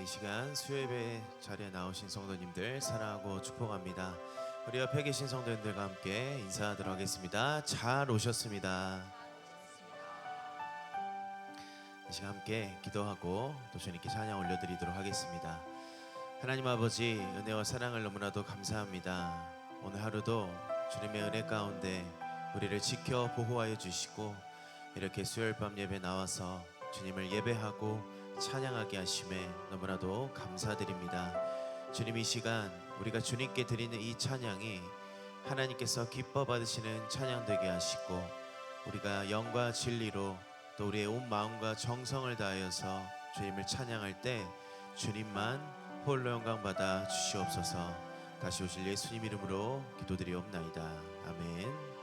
시간 수요예배 자리에 나오신 성도님들 사랑하고 축복합니다. 우리 옆에 계신 성도님들과 함께 인사하도록 하겠습니다. 잘 오셨습니다. 이 시간 함께 기도하고 또 주님께 찬양 올려드리도록 하겠습니다. 하나님 아버지, 은혜와 사랑을 너무나도 감사합니다. 오늘 하루도 주님의 은혜 가운데 우리를 지켜 보호하여 주시고 이렇게 수요일 밤 예배 나와서 주님을 예배하고 찬양하게 하심에 너무나도 감사드립니다. 주님, 이 시간 우리가 주님께 드리는 이 찬양이 하나님께서 기뻐 받으시는 찬양 되게 하시고 우리가 영과 진리로 또 우리의 온 마음과 정성을 다하여서 주님을 찬양할 때 주님만 홀로 영광 받아 주시옵소서. 다시 오실 예수님 이름으로 기도드리옵나이다. 아멘.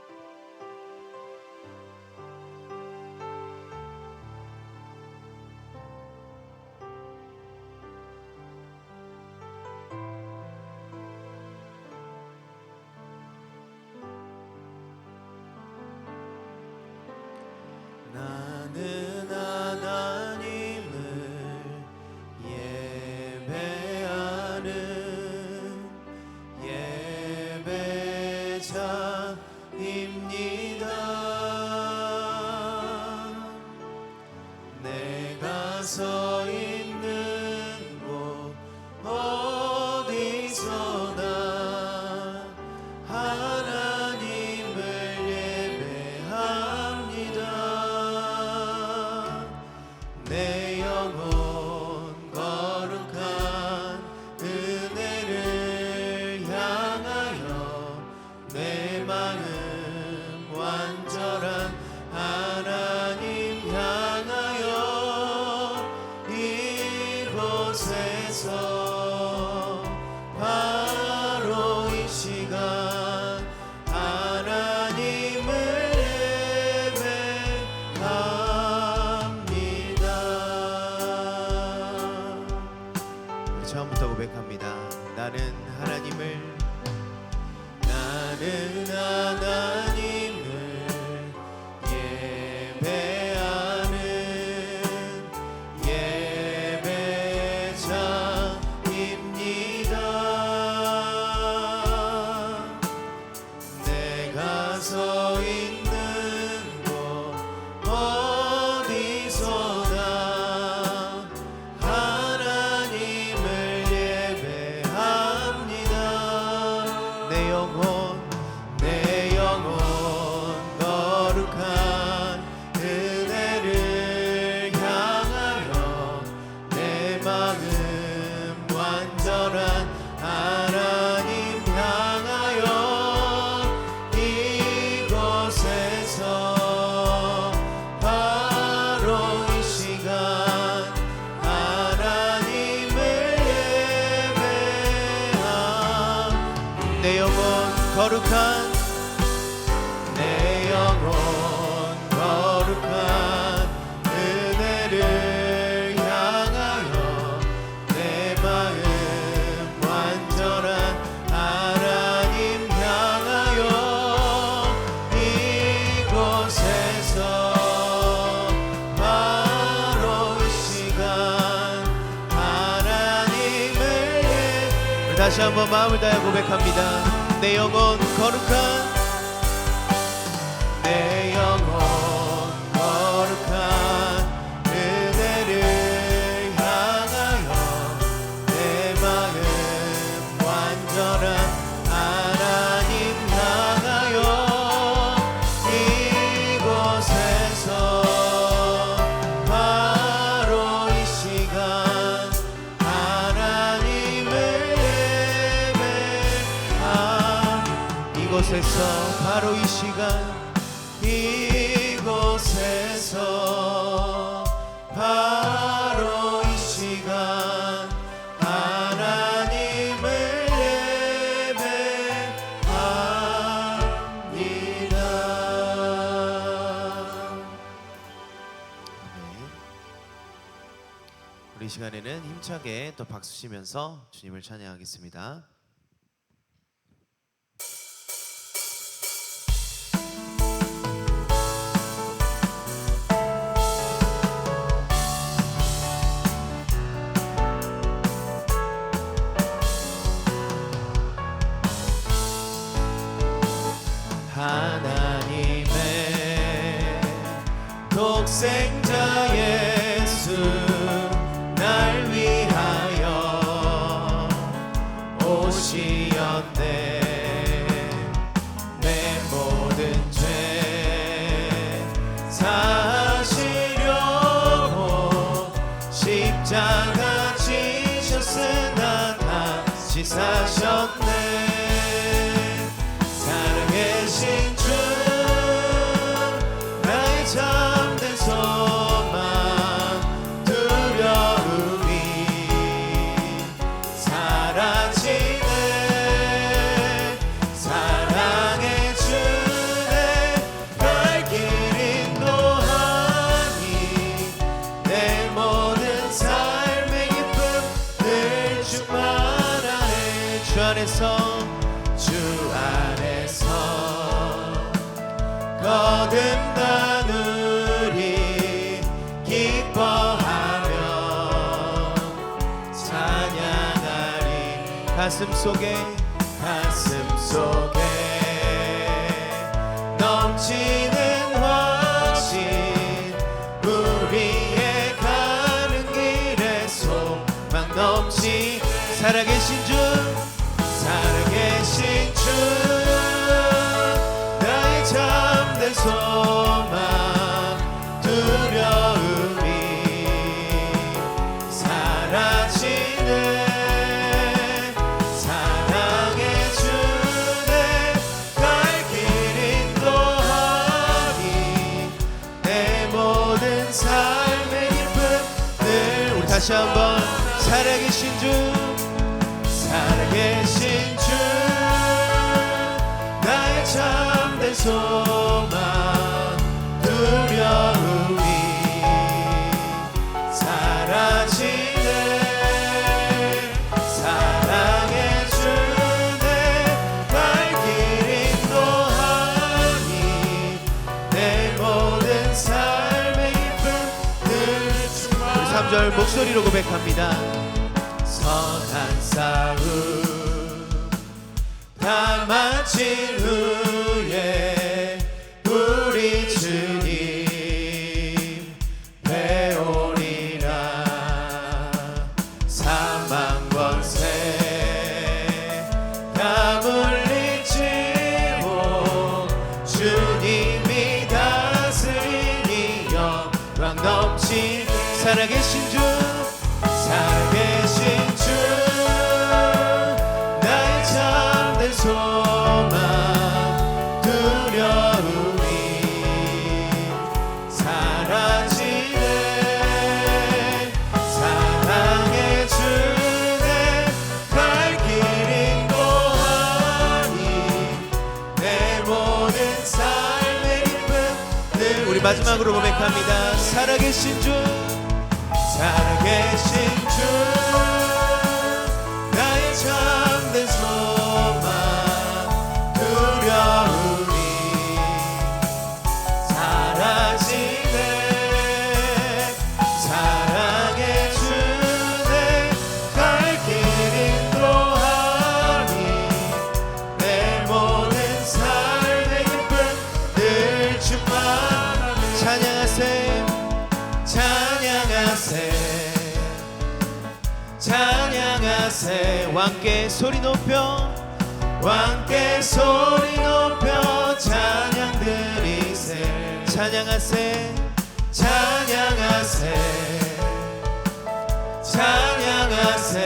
나는 하나님을 예배하는 예배자입니다. 내가 서 있는 곳 어디서나 하나님을 예배합니다. 내 영혼 거룩한 은혜를 향하여 내 마음 완전한 하나님 향하여 이곳에서 바로 이 시간 하나님을 예배합니다. 처음부터 고백합니다. 나는 하나님을 예배하는 예배자입니다. 내가 서 있는 곳 어디서나 하나님을 예배합니다. 내 영혼 거룩한 은혜를 향하여 내 마음 완전한 하나님 향하여 이곳에서 바로 이 시간 하나님을 예배함. 내 영혼 거룩한 은혜를 향하여 내 마음 완전한 하나님 향하여 이곳에서 바로 이 시간 하나님을 우리 다시 한번 마음을 다해 고백합니다. 내 영혼 거룩한 은혜를 향하여 내 마음 완전한 하나님 향하여 이곳에서 바로 이 시간 하나님을 예배함. 이곳에서 바로 이 시간 이곳에서 바로 이 시간 하나님을 예배합니다. 우리 시간에는 힘차게 또 박수 치면서 주님을 찬양하겠습니다. 독생자 예수 날 위하여 오시었네. 내 모든 죄 사시려고 십자가 지셨으나 다시 사셨네. 살아계신 주 나의 참된 소망 두려움이 사라지네. 사랑의 주내 갈 길 인도하니 내 모든 삶의 기쁨 늘 충만하네. 주 안에서 거듭난 우리 기뻐하며 찬양하리. 가슴 속에 넘치는 확신 우리의 가는 길에 소망 넘치. 살아계신 주 나의 참된 소망 두려움이 사라지네. 사랑의 주내 갈 길 인도하니 내 모든 삶의 기쁨 늘. 우리 다시 한번 살아계신 주 나의 참된 소망 두려움이 사라지네. 사랑의 주내 갈 길 인도하니 내 모든 삶의 기쁨 늘 충만하네. 우리 3절 목소리로 고백합니다. 선한 싸움 다 마친 후에 우리 주님 배우리라. 사망 권세 다 물리치고 주님이 다스리니 영광 넘치. 살아계신 주 나의 참된 소망 두려움이 사라지네. 사랑의 주내 갈 길 인도하니 내 모든 삶의 기쁨 늘. 우리 마지막으로 고백합니다. 살아계신 주 나의 참된 소망 두려움이 사라지네. 사랑의 주내 갈 길 인도하니 내 모든 삶의 기쁨 늘 충만하네. 찬양하세 왕께 소리 높여 찬양 드리세. 찬양하세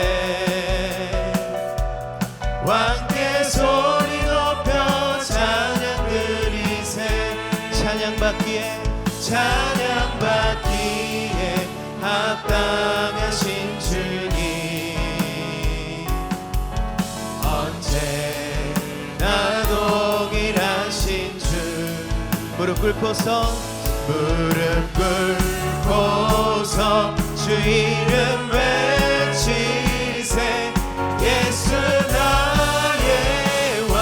왕께 소리 높여 찬양 드리세. 찬양받기에 합당하신 주님 언제나 동일하신 주. 무릎 꿇고서 주 이름 외치세. 예수 나의 왕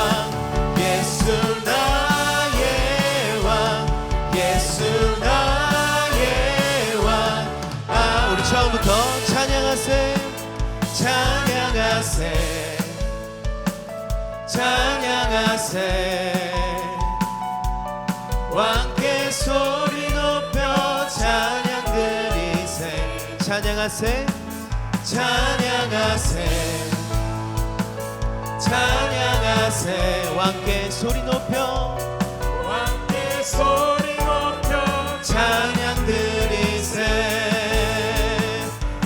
우리 처음부터 찬양하세 왕께 소리 높여 찬양하세 찬양하세 찬양하세 왕께 소리 높여 왕께 소리 높여 찬양 드리세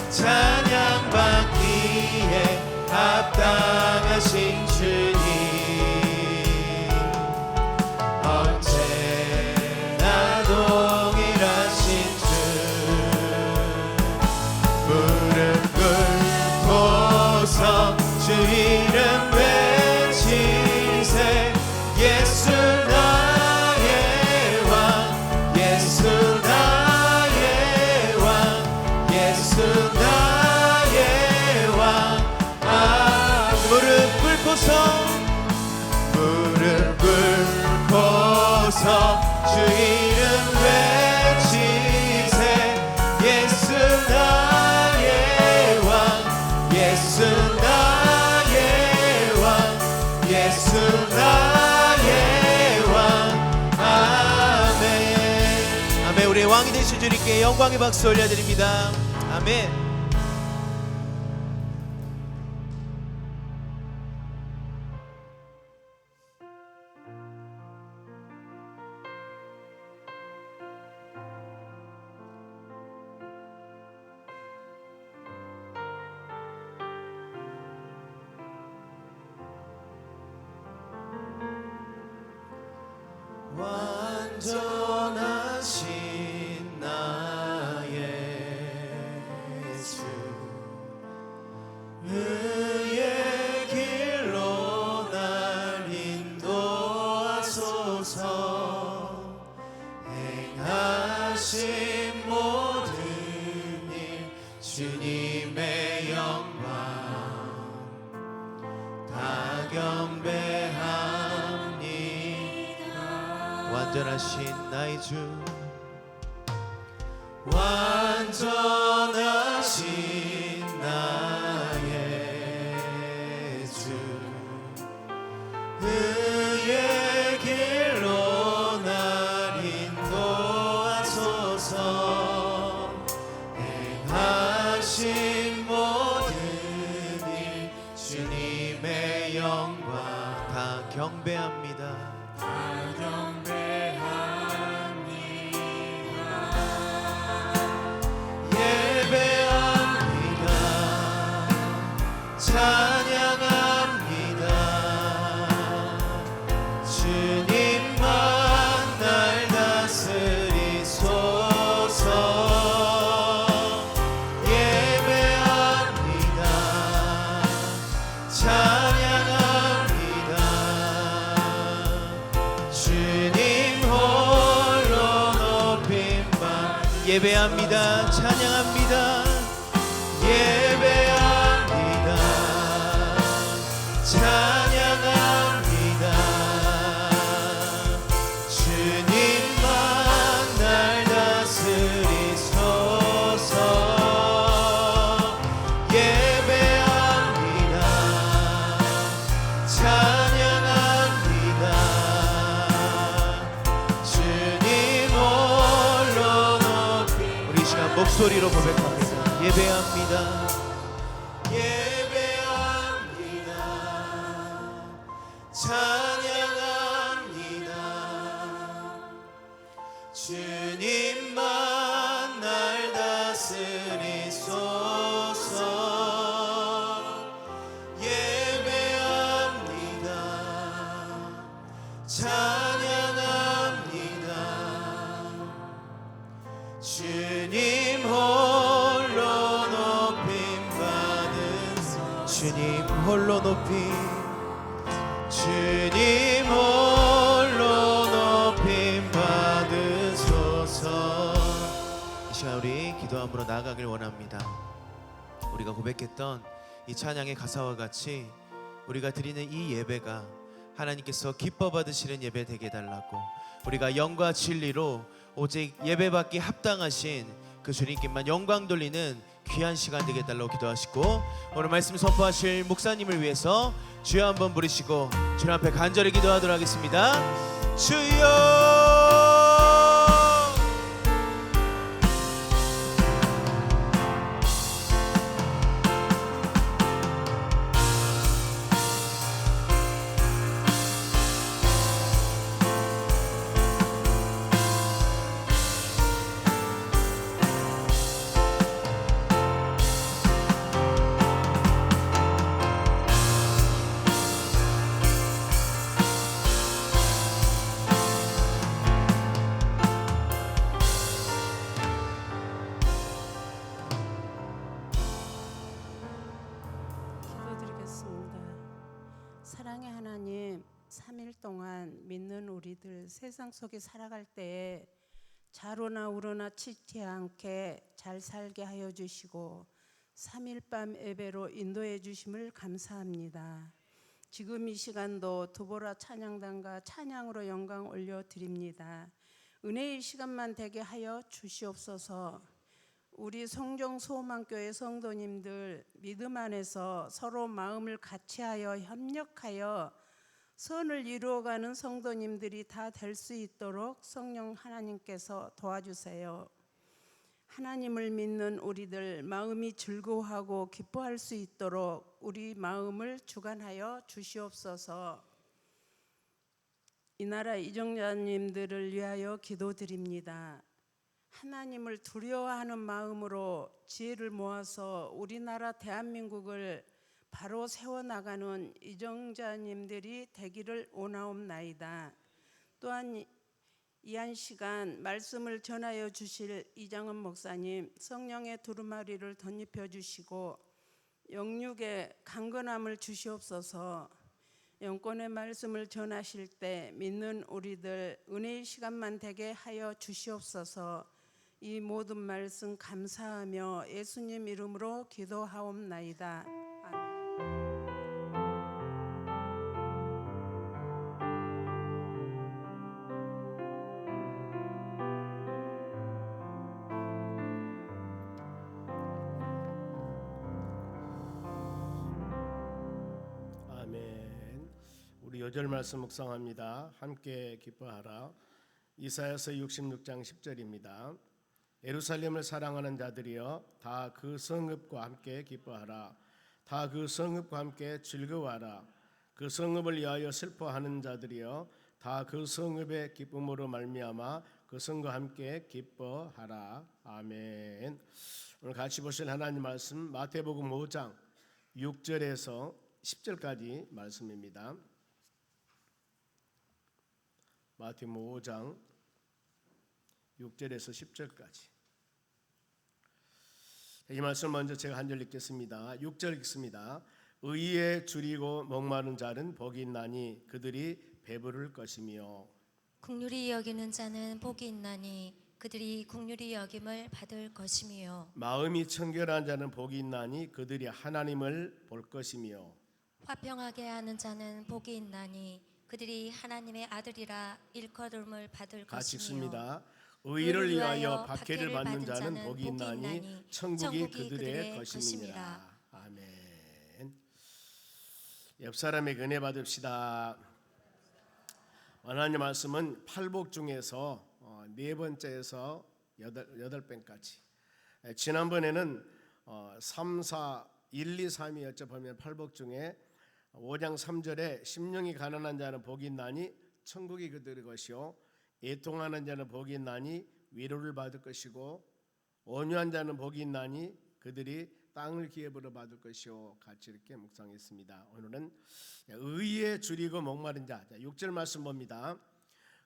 찬양 받기에 합당하신 주님 언제나 동일하신 주 무릎 꿇고서 주 이름 외치세 예수 나의 왕 예수 나의 왕 예수 나의 왕 무릎 꿇고서 주 이름 외치세 예수 나의 왕 예수 나의 왕 예수 나의 왕 아멘 아멘. 우리의 왕이 되신 주님께 영광의 박수 올려드립니다. 아멘. 완전하신 나의 예수 의의 길로 날 인도하소서 행하신 모든 일 주님의 영광 다 경배합니다. 완전하신 나의 주 완전하신 나의 주 의의 길로 날 인도하소서 행하신 모든 일 주님의 영광 다 경배합니다. 찬양합니다. 주님만 날 다스리소서 예배합니다. 찬양합니다. 주님 홀로 높임 받 예배합니다. 찬양합니다. 예배합니다. 찬양합니다. 주님만 날 다스리소서 예배합니다. 찬양합니다. 주님 홀로 높이 우리 시간 목소리로 고백합니다. 예배합니다. 예배합니다. 찬양합니다. 주님만 날 다스리소서 예배합니다. 찬양합니다. 주님 홀로 높임 받은 주님 홀로 높임 주님 홀로 높임 받으소서. 이 시간 우리 기도함으로 나아가길 원합니다. 우리가 고백했던 이 찬양의 가사와 같이 우리가 드리는 이 예배가 하나님께서 기뻐 받으시는 예배 되게 해달라고 우리가 영과 진리로 오직 예배받기 합당하신 그 주님께만 영광 돌리는 귀한 시간 되게 해달라고 기도하시고 오늘 말씀 선포하실 목사님을 위해서 주여 한번 부르시고 주님 앞에 간절히 기도하도록 하겠습니다. 주여 시간 믿는 우리들 세상 속에 살아갈 때에 좌로나 우로나 치지 않게 잘 살게 하여 주시고 3일 밤 예배로 인도해 주심을 감사합니다. 지금 이 시간도 두보라 찬양단과 찬양으로 영광 올려드립니다. 은혜의 시간만 되게 하여 주시옵소서. 우리 성종 소망교회 성도님들 믿음 안에서 서로 마음을 같이하여 협력하여 선을 이루어가는 성도님들이 다 될 수 있도록 성령 하나님께서 도와주세요. 하나님을 믿는 우리들 마음이 즐거워하고 기뻐할 수 있도록 우리 마음을 주관하여 주시옵소서. 이 나라 이정자님들을 위하여 기도드립니다. 하나님을 두려워하는 마음으로 지혜를 모아서 우리나라 대한민국을 바로 세워나가는 이정자님들이 되기를 원하옵나이다. 또한 이 한 시간 말씀을 전하여 주실 이장은 목사님 성령의 두루마리를 덧입혀 주시고 영육의 강건함을 주시옵소서. 영권의 말씀을 전하실 때 믿는 우리들 은혜의 시간만 되게 하여 주시옵소서. 이 모든 말씀 감사하며 예수님 이름으로 기도하옵나이다. 아멘. 아멘. 우리 요절 말씀 묵상합니다. 함께 기뻐하라. 이사야서 66장 10절입니다. 예루살렘을 사랑하는 자들이여 다 그 성읍과 함께 기뻐하라. 다 그 성읍과 함께 즐거워하라. 그 성읍을 위하여 슬퍼하는 자들이여 다 그 성읍의 기쁨으로 말미암아 그 성과 함께 기뻐하라. 아멘. 오늘 같이 보실 하나님 말씀 마태복음 5장 6절에서 10절까지 말씀입니다. 마태복음 5장 6절에서 10절까지. 이 말씀 먼저 제가 한 절 읽겠습니다. 6절 읽습니다. 의에 줄이고 목마른 자는 복이 있나니 그들이 배부를 것이며 긍휼히 여기는 자는 복이 있나니 그들이 긍휼히 여김을 받을 것이며 마음이 청결한 자는 복이 있나니 그들이 하나님을 볼 것이며 화평하게 하는 자는 복이 있나니 그들이 하나님의 아들이라 일컬음을 받을 같이 것이며 읽습니다. 의를 위하여 박해를 받는 자는 복이 있나니 천국이 그들의 것임이니라. 아멘. 옆 사람에게 은혜 받읍시다. 하나님 말씀은 팔복 중에서 네 번째에서 여덟 번까지. 지난번에는 3, 4, 1, 2, 3이 여쭤보면 팔복 중에 5장 3절에 심령이 가난한 자는 복이 있나니 천국이 그들의 것이요 애통하는 자는 복이 있나니 위로를 받을 것이고 온유한 자는 복이 있나니 그들이 땅을 기업으로 받을 것이요 같이 이렇게 묵상했습니다. 오늘은 의에 줄이고 목마른 자 6절 말씀 봅니다.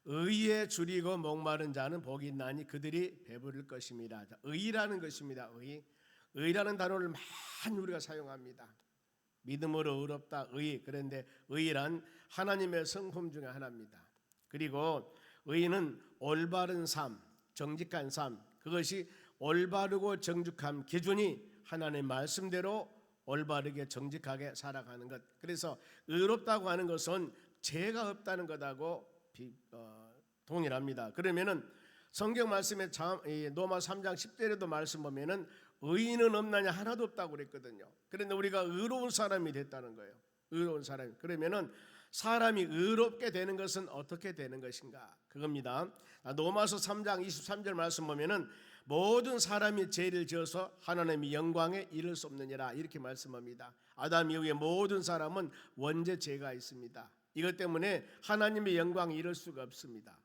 의에 줄이고 목마른 자는 복이 있나니 그들이 배부를 것입니다. 의라는 것입니다. 의라는 단어를 많이 우리가 사용합니다. 믿음으로 의롭다 의. 그런데 의란 하나님의 성품 중에 하나입니다. 그리고 의는 올바른 삶, 정직한 삶, 그것이 올바르고 정직한 기준이 하나님의 말씀대로 올바르게 정직하게 살아가는 것. 그래서 의롭다고 하는 것은 죄가 없다는 것하고 동일합니다. 그러면은 성경 말씀에 로마 3장 10절에도 말씀 보면은 의인은 없나냐 하나도 없다고 그랬거든요. 그런데 우리가 의로운 사람이 됐다는 거예요. 의로운 사람. 그러면은 사람이 의롭게 되는 것은 어떻게 되는 것인가? 그겁니다. 로마서 3장 23절 말씀 보면은 모든 사람이 죄를 지어서 하나님의 영광에 이를 수 없느니라 이렇게 말씀합니다. 아담 이후에 모든 사람은 원죄 죄가 있습니다. 이것 때문에 하나님의 영광에 이를 수가 없습니다.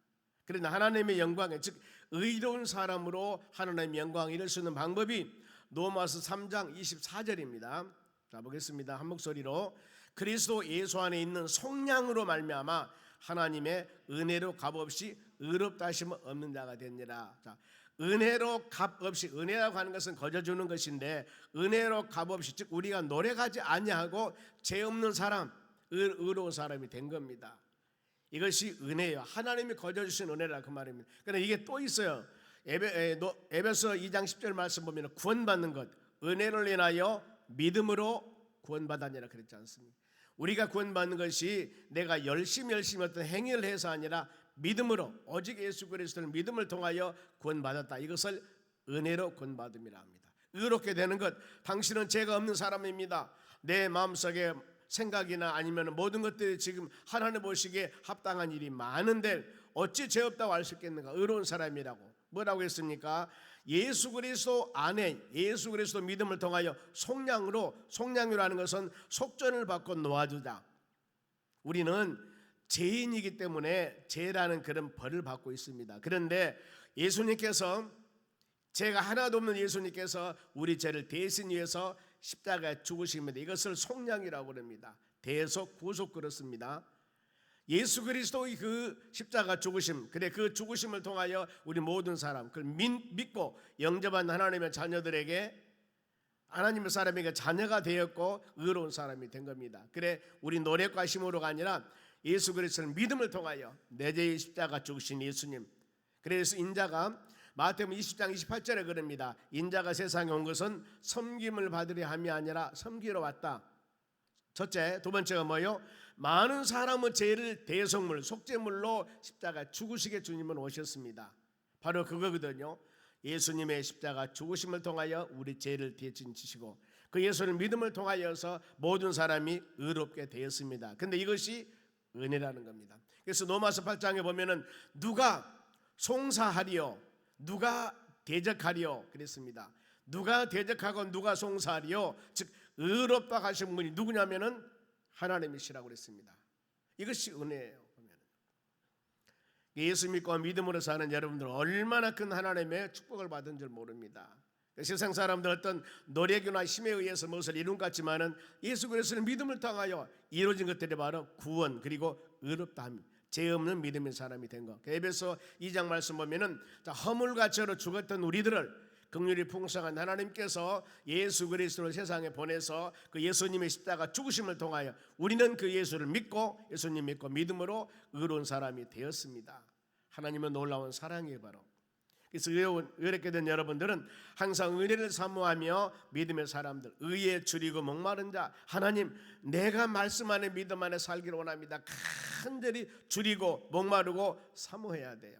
그러나 하나님의 영광에 즉 의로운 사람으로 하나님의 영광에 이를 수 있는 방법이 로마서 3장 24절입니다. 자 보겠습니다. 한 목소리로 그리스도 예수 안에 있는 속량으로 말미암아 하나님의 은혜로 값없이 의롭다 하심은 없는 자가 되니라. 자, 은혜로 값없이 은혜라고 하는 것은 거저 주는 것인데 은혜로 값없이 즉 우리가 노력하지 아니하고 죄 없는 사람 의로운 사람이 된 겁니다. 이것이 은혜예요. 하나님이 거저 주신 은혜라 그 말입니다. 그런데 이게 또 있어요. 에베소 2장 10절 말씀 보면 구원받는 것, 은혜를 인하여 믿음으로 구원받았느니라 그랬지 않습니까? 우리가 구원받는 것이 내가 열심히 어떤 행위를 해서 아니라 믿음으로, 오직 예수 그리스도를 믿음을 통하여 구원받았다. 이것을 은혜로 구원받음이라 합니다. 의롭게 되는 것, 당신은 죄가 없는 사람입니다. 내 마음속에 생각이나 아니면 모든 것들이 지금 하나님 보시기에 합당한 일이 많은데 어찌 죄 없다고 할 수 있겠는가? 의로운 사람이라고. 뭐라고 했습니까? 예수 그리스도 안에, 예수 그리스도 믿음을 통하여 속량이라는 것은 속전을 받고 놓아주자. 우리는 죄인이기 때문에 죄라는 그런 벌을 받고 있습니다. 그런데 예수님께서, 죄가 하나도 없는 예수님께서 우리 죄를 대신 위해서 십자가에 죽으십니다. 이것을 속량이라고 합니다. 대속, 구속 그렇습니다. 예수 그리스도의 그 십자가 죽으심, 그래 그 죽으심을 통하여 우리 모든 사람, 그걸 믿고 영접한 하나님의 자녀들에게, 하나님의 사람에게 자녀가 되었고 의로운 사람이 된 겁니다. 그래 우리 노력과 힘으로가 아니라 예수 그리스도를 믿음을 통하여 내 죄의 십자가 죽으신 예수님. 그래서 인자가 마태복음 20장 28절에 그럽니다. 인자가 세상에 온 것은 섬김을 받으려 함이 아니라 섬기러 왔다. 첫째, 두 번째가 뭐예요? 많은 사람의 죄를 대속물, 속죄물로 십자가 죽으시게 주님은 오셨습니다. 바로 그거거든요. 예수님의 십자가 죽으심을 통하여 우리 죄를 대신 지시고 그 예수를 믿음을 통하여서 모든 사람이 의롭게 되었습니다. 근데 이것이 은혜라는 겁니다. 그래서 로마서 8장에 보면은 누가 송사하리요, 누가 대적하리요 그랬습니다. 누가 대적하고 누가 송사하리요, 즉 의롭다 하신 분이 누구냐면은 하나님이시라고 그랬습니다. 이것이 은혜예요. 예수 믿고 믿음으로 사는 여러분들 얼마나 큰 하나님의 축복을 받은 줄 모릅니다. 세상 사람들 어떤 노력이나 힘에 의해서 무엇을 이룬 것 같지만은 예수 그리스도의 믿음을 통하여 이루어진 것들이 바로 구원 그리고 의롭다함, 죄 없는 믿음의 사람이 된 것. 에베소 2장 말씀 보면은 허물과 죄로 죽었던 우리들을 긍휼이 풍성한 하나님께서 예수 그리스도를 세상에 보내서 그 예수님의 십자가 죽으심을 통하여 우리는 그 예수를 믿고 예수님 믿고 믿음으로 의로운 사람이 되었습니다. 하나님은 놀라운 사랑이에요 바로. 그래서 의롭게 된 여러분들은 항상 은혜를 사모하며 믿음의 사람들, 의에 줄이고 목마른 자, 하나님 내가 말씀 안에 믿음 안에 살기를 원합니다. 간절히 줄이고 목마르고 사모해야 돼요.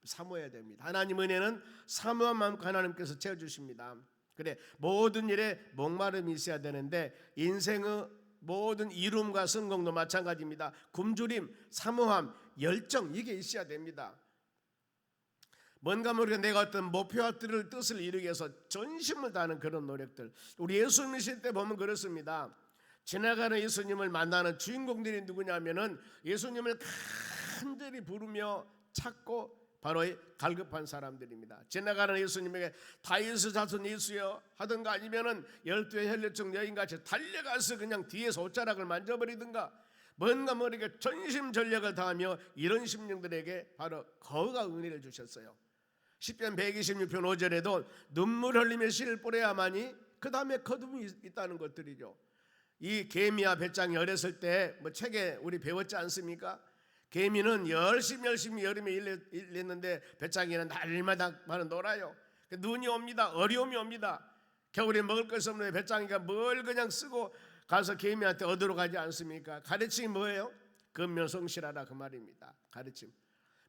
사모해야 됩니다. 하나님 은혜는 사모한 마음 하나님께서 채워주십니다. 그래 모든 일에 목마름이 있어야 되는데 인생의 모든 이룸과 성공도 마찬가지입니다. 굶주림, 사모함, 열정 이게 있어야 됩니다. 뭔가 모르게 내가 어떤 목표와 뜻을 이루기 위해서 전심을 다하는 그런 노력들. 우리 예수 믿을 때 보면 그렇습니다. 지나가는 예수님을 만나는 주인공들이 누구냐면은 예수님을 간절히 부르며 찾고 바로 갈급한 사람들입니다. 지나가는 예수님에게 다윗의 자손 예수여 하든가 아니면은 12의 혈류증 여인같이 달려가서 그냥 뒤에서 옷자락을 만져버리든가 뭔가 모르게 전심전력을 다하며 이런 심령들에게 바로 거가 은혜를 주셨어요. 시편 126편 5절에도 눈물 흘리며 씨를 뿌려야만이 그 다음에 거둠이 있다는 것들이죠. 이 개미와 배짱이 어렸을 때 뭐 책에 우리 배웠지 않습니까? 개미는 열심히 여름에 일했는데 배짱이는 날마다 놀아요. 눈이 옵니다. 어려움이 옵니다. 겨울에 먹을 것이 없는데 배짱이가 뭘 그냥 쓰고 가서 개미한테 얻으러 가지 않습니까? 가르침이 뭐예요? 근면성실하라 그 말입니다. 가르침.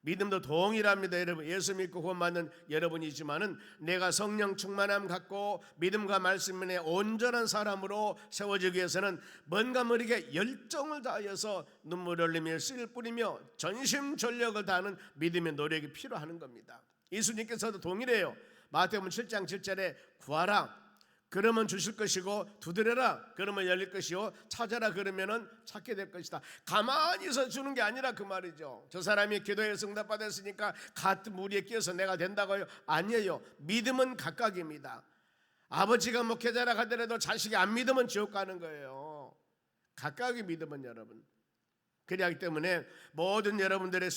믿음도 동일합니다. 여러분 예수 믿고 구원받는 여러분이지만은 내가 성령 충만함 갖고 믿음과 말씀에 온전한 사람으로 세워지기 위해서는 뭔가 모르게 열정을 다하여서 눈물을 흘리며 씨를 뿌리며 전심전력을 다하는 믿음의 노력이 필요한 겁니다. 예수님께서도 동일해요. 마태복음 7장 7절에 구하라 그러면 주실 것이고 두드려라 그러면 열릴 것이요 찾아라 그러면은 찾게 될 것이다. 가만히 있어 주는 게 아니라 그 말이죠. 저 사람이 기도해서 응답받았으니까 같은 무리에 끼어서 내가 된다고요? 아니에요. 믿음은 각각입니다. 아버지가 목회자라 하더라도 자식이 안 믿으면 지옥 가는 거예요. 각각의 믿음은 여러분. 그렇기 때문에 모든 여러분들의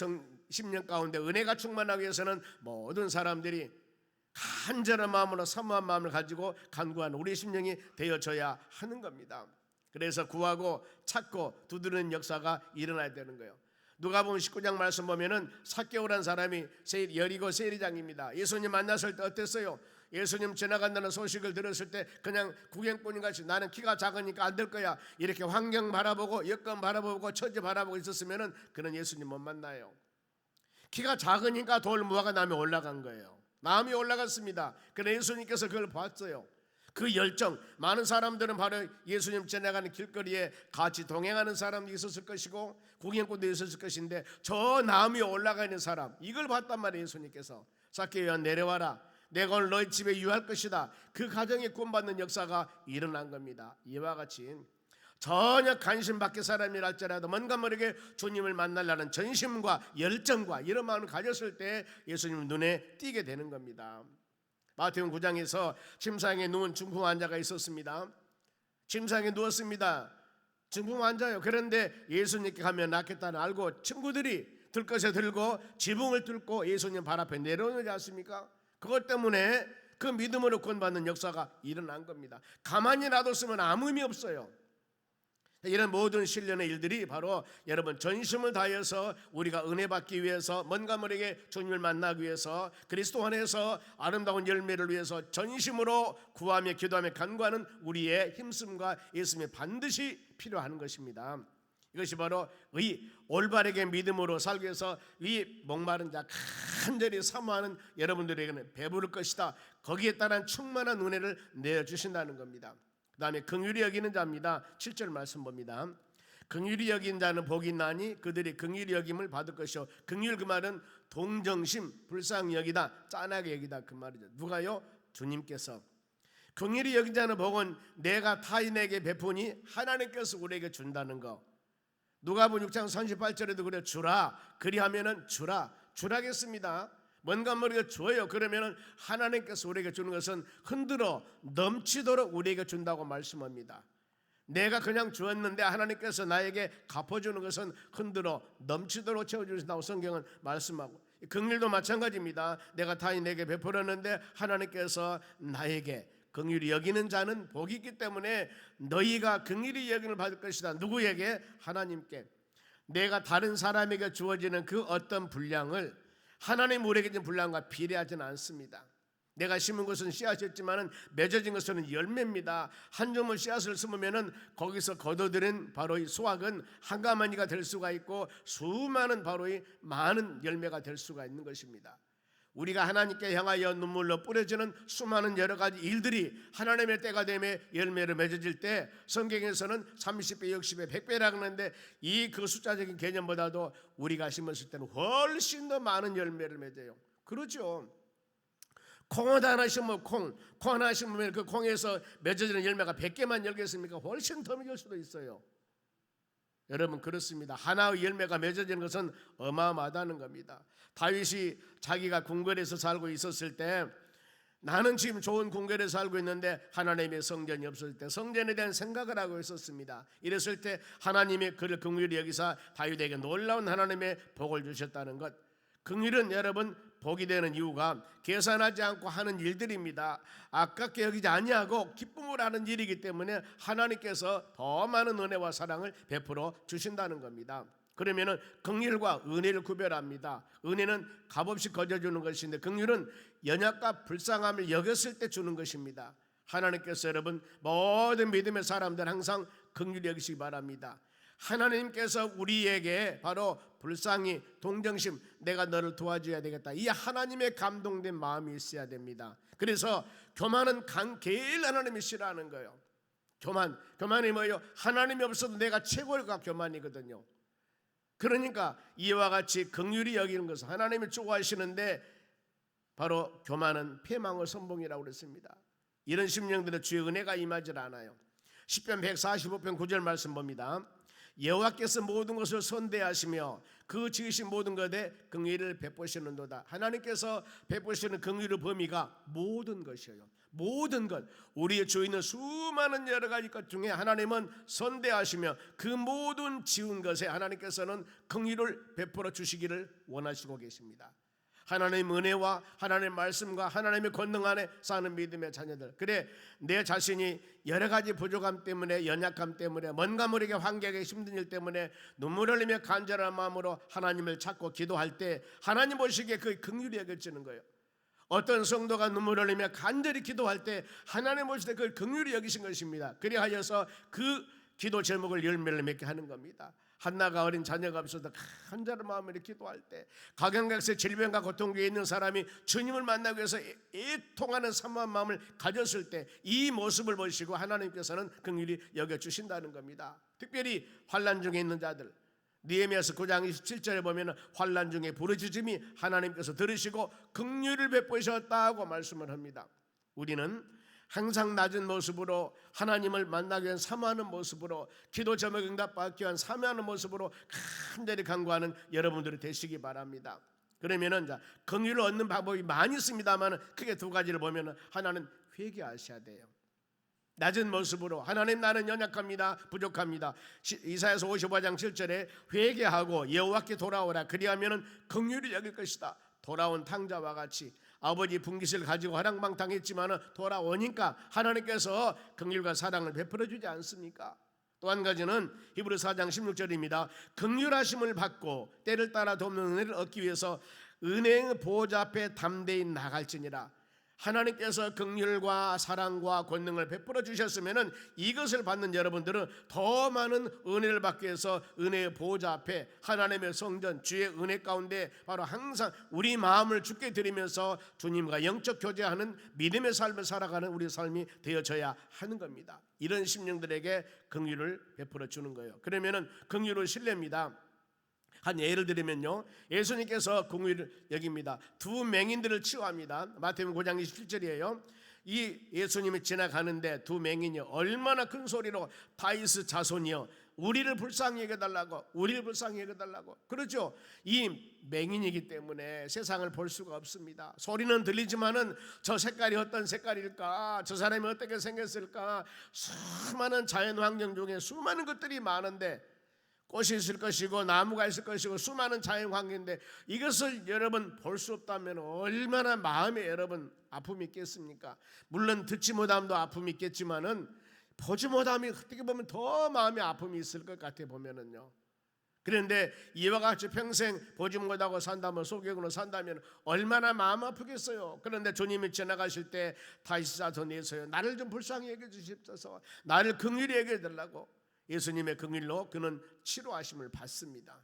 심령 가운데 은혜가 충만하기 위해서는 모든 사람들이 간절한 마음으로 사모한 마음을 가지고 간구한 우리 심령이 되어져야 하는 겁니다. 그래서 구하고 찾고 두드리는 역사가 일어나야 되는 거예요. 누가복음 19장 말씀 보면은 삭개오라는 사람이 여리고 세리장입니다. 예수님 만났을 때 어땠어요? 예수님 지나간다는 소식을 들었을 때 그냥 구경꾼인 같이 나는 키가 작으니까 안 될 거야 이렇게 환경 바라보고 여건 바라보고 처지 바라보고 있었으면은 그는 예수님 못 만나요. 키가 작으니까 돌 무화과 나무에 올라간 거예요. 나무에 올라갔습니다. 그래 예수님께서 그걸 봤어요. 그 열정, 많은 사람들은 바로 예수님 지나가는 길거리에 같이 동행하는 사람도 있었을 것이고 구경꾼도 있었을 것인데 저 나무 위에 올라가 있는 사람, 이걸 봤단 말이에요. 예수님께서 삭개오야 내려와라, 내가 오늘 너희 집에 유할 것이다. 그 가정에 구원받는 역사가 일어난 겁니다. 이와 같이 전혀 관심 밖의 사람이랄지라도 뭔가 모르게 주님을 만나려는 전심과 열정과 이런 마음을 가졌을 때 예수님 눈에 띄게 되는 겁니다. 마태복음 9장에서 침상에 누운 중풍 환자가 있었습니다. 침상에 누웠습니다. 중풍 환자요. 그런데 예수님께 가면 낫겠다는 알고 친구들이 들것에 들고 지붕을 뚫고 예수님 발 앞에 내려오지 않습니까? 그것 때문에 그 믿음으로 구원받는 역사가 일어난 겁니다. 가만히 놔뒀으면 아무 의미 없어요. 이런 모든 신령의 일들이 바로 여러분 전심을 다해서 우리가 은혜 받기 위해서 뭔가 모르게 주님을 만나기 위해서 그리스도 안에서 아름다운 열매를 위해서 전심으로 구하며 기도하며 간구하는 우리의 힘씀과 예수님이 반드시 필요한 것입니다. 이것이 바로 이 올바르게 믿음으로 살기 위해서 이 목마른 자 간절히 사모하는 여러분들에게는 배부를 것이다. 거기에 따른 충만한 은혜를 내어주신다는 겁니다. 그 다음에 긍휼히 여기는 자입니다. 7절 말씀 봅니다. 긍휼히 여긴 자는 복이 있나니 그들이 긍휼히 여김을 받을 것이요. 긍휼 그 말은 동정심, 불쌍히 여기다, 짠하게 여기다 그 말이죠. 누가요? 주님께서. 긍휼히 여긴 자는 복은 내가 타인에게 베푸니 하나님께서 우리에게 준다는 거. 누가복음 6장 38절에도 그래 주라. 그리하면은 주라겠습니다. 뭔가 모르게 줘요. 그러면은 하나님께서 우리에게 주는 것은 흔들어 넘치도록 우리에게 준다고 말씀합니다. 내가 그냥 주었는데 하나님께서 나에게 갚아주는 것은 흔들어 넘치도록 채워주신다고 성경은 말씀하고, 긍휼도 마찬가지입니다. 내가 타인에게 베풀었는데 하나님께서 나에게 긍휼히 여기는 자는 복이 있기 때문에 너희가 긍휼히 여김을 받을 것이다. 누구에게? 하나님께. 내가 다른 사람에게 주어지는 그 어떤 분량을 하나님 우리에게 준 분량과 비례하지는 않습니다. 내가 심은 것은 씨앗이었지만 맺어진 것은 열매입니다. 한 주물 씨앗을 심으면 거기서 거둬들인 바로 이 수확은 한 가마니가 될 수가 있고 수많은 바로 이 많은 열매가 될 수가 있는 것입니다. 우리가 하나님께 향하여 눈물로 뿌려지는 수많은 여러 가지 일들이 하나님의 때가 되며 열매를 맺어질 때 성경에서는 30배, 60배, 100배라고 하는데 이 그 숫자적인 개념보다도 우리가 심었을 때는 훨씬 더 많은 열매를 맺어요. 그렇죠. 콩을 하나 심으면 콩 하나 심으면 그 콩에서 맺어지는 열매가 100개만 열겠습니까? 훨씬 더 맺을 수도 있어요. 여러분 그렇습니다. 하나의 열매가 맺어지는 것은 어마어마하다는 겁니다. 다윗이 자기가 궁궐에서 살고 있었을 때 나는 지금 좋은 궁궐에 살고 있는데 하나님의 성전이 없을 때 성전에 대한 생각을 하고 있었습니다. 이랬을 때 하나님이 그를 긍휼히 여기사 다윗에게 놀라운 하나님의 복을 주셨다는 것. 긍휼은 여러분 복이 되는 이유가 계산하지 않고 하는 일들입니다. 아깝게 여기지 아니하고 기쁨으로 하는 일이기 때문에 하나님께서 더 많은 은혜와 사랑을 베풀어 주신다는 겁니다. 그러면은 긍휼과 은혜를 구별합니다. 은혜는 값없이 거저주는 것인데 긍휼은 연약과 불쌍함을 여겼을 때 주는 것입니다. 하나님께서 여러분 모든 믿음의 사람들 항상 긍휼히 여기시기 바랍니다. 하나님께서 우리에게 바로 불쌍히 동정심, 내가 너를 도와줘야 되겠다, 이 하나님의 감동된 마음이 있어야 됩니다. 그래서 교만은 제일 하나님이 싫어하는 거예요. 교만이 뭐예요? 하나님이 없어도 내가 최고가 교만이거든요. 그러니까 이와 같이 긍휼히 여기는 것은 하나님이 좋아하시는데 바로 교만은 패망의 선봉이라고 그랬습니다. 이런 심령들은 주의 은혜가 임하지 않아요. 시편 145편 9절 말씀 봅니다. 여호와께서 모든 것을 선대하시며 그 지으신 모든 것에 긍휼을 베푸시는도다. 하나님께서 베푸시는 긍휼의 범위가 모든 것이에요. 모든 것, 우리의 주에 있는 수많은 여러 가지 것 중에 하나님은 선대하시며 그 모든 지은 것에 하나님께서는 긍휼을 베풀어 주시기를 원하시고 계십니다. 하나님의 은혜와 하나님의 말씀과 하나님의 권능 안에 사는 믿음의 자녀들. 그래 내 자신이 여러 가지 부족함 때문에, 연약함 때문에, 뭔가 모르게 환경에 힘든 일 때문에 눈물을 흘리며 간절한 마음으로 하나님을 찾고 기도할 때 하나님 보시기에 그 긍휼히 여겨지는 거예요. 어떤 성도가 눈물을 흘리며 간절히 기도할 때 하나님 보실 때 그걸 긍휼히 여기신 것입니다. 그리하여서 그 기도 제목을 열매를 맺게 하는 겁니다. 한나가 어린 자녀가 없어도 간절한 마음으로 기도할 때, 각양각색 질병과 고통 중에 있는 사람이 주님을 만나기 위해서 애통하는 사모한 마음을 가졌을 때 이 모습을 보시고 하나님께서는 긍휼히 여겨주신다는 겁니다. 특별히 환난 중에 있는 자들, 느헤미야서 9장 27절에 보면 환난 중에 부르짖음이 하나님께서 들으시고 긍휼을 베푸셨다고 말씀을 합니다. 우리는 항상 낮은 모습으로 하나님을 만나기 위한 사모하는 모습으로, 기도 제목 응답받기 위한 사모하는 모습으로 간절히 간구하는 여러분들이 되시기 바랍니다. 그러면은 긍휼을 얻는 방법이 많이 있습니다만 크게 두 가지를 보면, 하나는 회개하셔야 돼요. 낮은 모습으로 하나님 나는 연약합니다, 부족합니다. 이사야서 55장 7절에 회개하고 여호와께 돌아오라, 그리하면은 긍휼히 여길 것이다. 돌아온 탕자와 같이 아버지 분깃을 가지고 화랑방탕했지만 돌아오니까 하나님께서 긍휼과 사랑을 베풀어 주지 않습니까? 또 한 가지는 히브리서 4장 16절입니다. 긍휼하심을 받고 때를 따라 돕는 은혜를 얻기 위해서 은혜의 보호자 앞에 담대히 나갈지니라. 하나님께서 긍휼과 사랑과 권능을 베풀어 주셨으면 이것을 받는 여러분들은 더 많은 은혜를 받기 위해서 은혜의 보호자 앞에, 하나님의 성전 주의 은혜 가운데 바로 항상 우리 마음을 주께 드리면서 주님과 영적 교제하는 믿음의 삶을 살아가는 우리 삶이 되어져야 하는 겁니다. 이런 심령들에게 긍휼을 베풀어 주는 거예요. 그러면은 긍휼은 신뢰입니다. 한 예를 들면요, 예수님께서 긍휼을 여깁니다. 두 맹인들을 치유합니다. 마태복음 9장 27절이에요. 이 예수님이 지나가는데 두 맹인이 얼마나 큰 소리로 다윗의 자손이여 우리를 불쌍히 여겨달라고, 우리를 불쌍히 여겨달라고 그러죠. 이 맹인이기 때문에 세상을 볼 수가 없습니다. 소리는 들리지만은 저 색깔이 어떤 색깔일까, 저 사람이 어떻게 생겼을까, 수많은 자연 환경 중에 수많은 것들이 많은데, 꽃이 있을 것이고 나무가 있을 것이고 수많은 자연 환경인데 이것을 여러분 볼 수 없다면 얼마나 마음에 여러분 아픔이 있겠습니까? 물론 듣지 못함도 아픔이 있겠지만은 보지 못함이 어떻게 보면 더 마음에 아픔이 있을 것 같아 보면은요. 그런데 이와 같이 평생 보지 못하고 산다면, 소경으로 산다면 얼마나 마음 아프겠어요. 그런데 주님이 지나가실 때 다시 자손에서요, 나를 좀 불쌍히 여겨주십소서, 나를 긍휼히 여겨달라고 예수님의 긍휼로 그는 치료하심을 받습니다.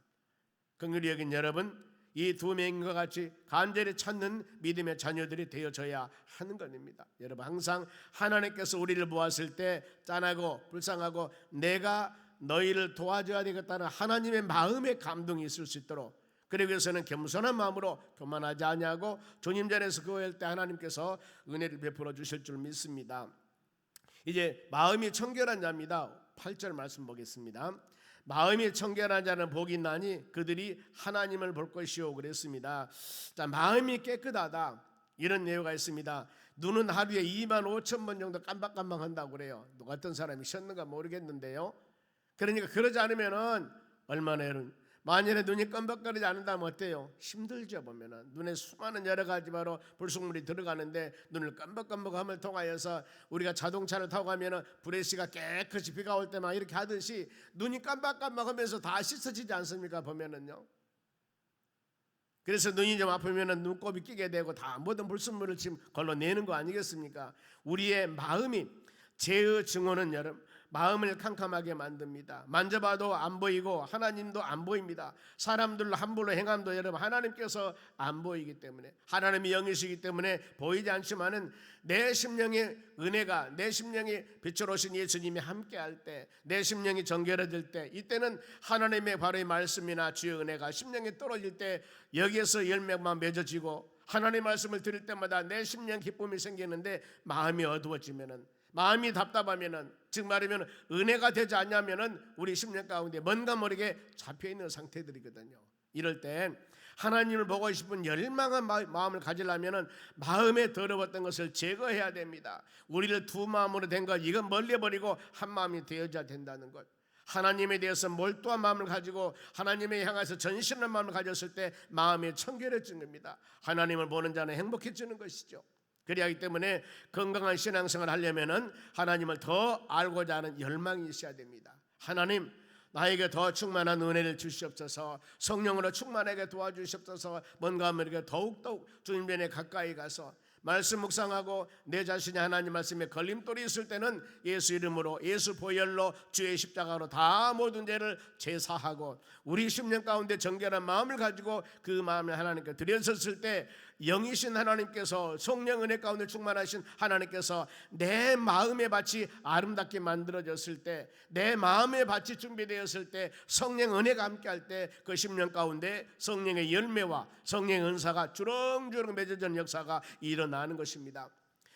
긍휼히 여긴 여러분, 이 두 맹인과 같이 간절히 찾는 믿음의 자녀들이 되어져야 하는 것입니다. 여러분 항상 하나님께서 우리를 보았을 때 짠하고 불쌍하고 내가 너희를 도와줘야 되겠다는 하나님의 마음의 감동이 있을 수 있도록, 그러기 위해서는 겸손한 마음으로 교만하지 아니하고 주님 전에서 구할 때 하나님께서 은혜를 베풀어 주실 줄 믿습니다. 이제 마음이 청결한 자입니다. 8절 말씀 보겠습니다. 마음이 청결한 자는 복이 있나니 그들이 하나님을 볼 것이요 그랬습니다. 자, 마음이 깨끗하다, 이런 예가 있습니다. 눈은 하루에 25,000번 정도 깜박깜박 한다고 그래요. 누가 어떤 사람이 쉬었는가 모르겠는데요. 그러니까 그러지 않으면은 얼마나 여러분, 만일에 눈이 껌벅거리지 않는다면 어때요? 힘들죠. 보면은 눈에 수많은 여러 가지 바로 불순물이 들어가는데 눈을 껌벅껌벅함을 통하여서 우리가 자동차를 타고 가면은 브레시가 깨끗이 비가 올 때만 이렇게 하듯이 눈이 깜박깜박하면서 다 씻어지지 않습니까? 보면은요. 그래서 눈이 좀 아프면은 눈곱이 끼게 되고 다 모든 불순물을 지금 걸러내는 거 아니겠습니까? 우리의 마음이 죄의 증오는 여러분 마음을 캄캄하게 만듭니다. 만져봐도 안 보이고 하나님도 안 보입니다. 사람들로 함부로 행함도 여러분 하나님께서 안 보이기 때문에, 하나님이 영이시기 때문에 보이지 않지만은 내 심령의 은혜가, 내 심령이 빛으로 오신 예수님이 함께할 때, 내 심령이 정결해질 때, 이때는 하나님의 바로 이 말씀이나 주의 은혜가 심령에 떨어질 때 여기에서 열매가 맺어지고 하나님의 말씀을 들을 때마다 내 심령 기쁨이 생기는데, 마음이 어두워지면은, 마음이 답답하면은, 즉 말하면 은혜가 되지 않냐면은 우리 심령 가운데 뭔가 모르게 잡혀 있는 상태들이거든요. 이럴 때 하나님을 보고 싶은 열망한 마음을 가지려면은 마음에 더러웠던 것을 제거해야 됩니다. 우리를 두 마음으로 된 것, 이건 멀리 버리고 한 마음이 되어져야 된다는 것. 하나님에 대해서 몰두한 마음을 가지고 하나님에 향해서 전신한 마음을 가졌을 때 마음이 청결해지는 겁니다. 하나님을 보는 자는 행복해지는 것이죠. 그래야 때문에 건강한 신앙생활을 하려면은 하나님을 더 알고자 하는 열망이 있어야 됩니다. 하나님, 나에게 더 충만한 은혜를 주시옵소서. 성령으로 충만하게 도와주시옵소서. 뭔가 하면 더욱더욱 주님 전에 가까이 가서 말씀 묵상하고 내 자신이 하나님 말씀에 걸림돌이 있을 때는 예수 이름으로, 예수 보혈로, 주의 십자가로 다 모든 죄를 제사하고 우리 심령 가운데 정결한 마음을 가지고 그 마음을 하나님께 드렸었을 때 영이신 하나님께서, 성령 은혜 가운데 충만하신 하나님께서 내 마음의 밭이 아름답게 만들어졌을 때, 내 마음의 밭이 준비되었을 때, 성령 은혜가 함께할 때 그 심령 가운데 성령의 열매와 성령의 은사가 주렁주렁 맺어지는 역사가 일어나는 것입니다.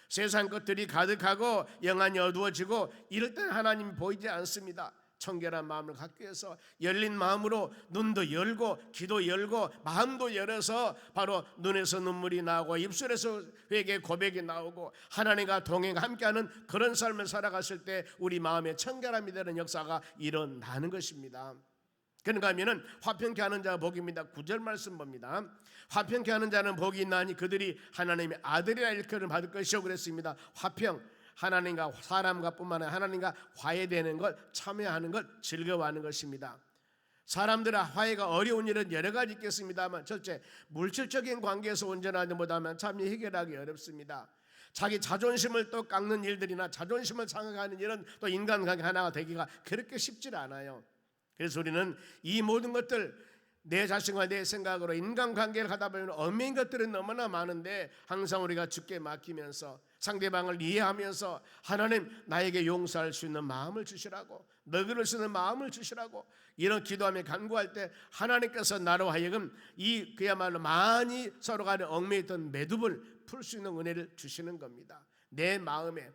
세상 것들이 가득하고 영안이 어두워지고 이럴 때는 하나님이 보이지 않습니다. 청결한 마음을 갖기 위해서 열린 마음으로 눈도 열고 귀도 열고 마음도 열어서 바로 눈에서 눈물이 나오고 입술에서 회개 고백이 나오고 하나님과 동행 함께하는 그런 삶을 살아갔을 때 우리 마음에 청결함이 되는 역사가 일어나는 것입니다. 그런가 하면은 화평케 하는 자가 복입니다. 9절 말씀 봅니다. 화평케 하는 자는 복이 있나니 그들이 하나님의 아들이라 일컬음을 받을 것이요 그랬습니다. 화평, 하나님과 사람과 뿐만 아니라 하나님과 화해되는 것, 참여하는 것, 즐거워하는 것입니다. 사람들의 화해가 어려운 일은 여러 가지 있겠습니다만 첫째, 물질적인 관계에서 온전하지 못하면 참여 해결하기 어렵습니다. 자기 자존심을 또 깎는 일들이나 자존심을 상하는 일은 또 인간관계 하나가 되기가 그렇게 쉽지 않아요. 그래서 우리는 이 모든 것들, 내 자신과 내 생각으로 인간관계를 하다 보면 엄밀한 것들은 너무나 많은데 항상 우리가 주께 맡기면서 상대방을 이해하면서 하나님, 나에게 용서할 수 있는 마음을 주시라고, 너그러울 수 있는 마음을 주시라고 이런 기도하며 간구할 때 하나님께서 나로 하여금 이 그야말로 많이 서로 간에 얽매였던 매듭을 풀 수 있는 은혜를 주시는 겁니다. 내 마음에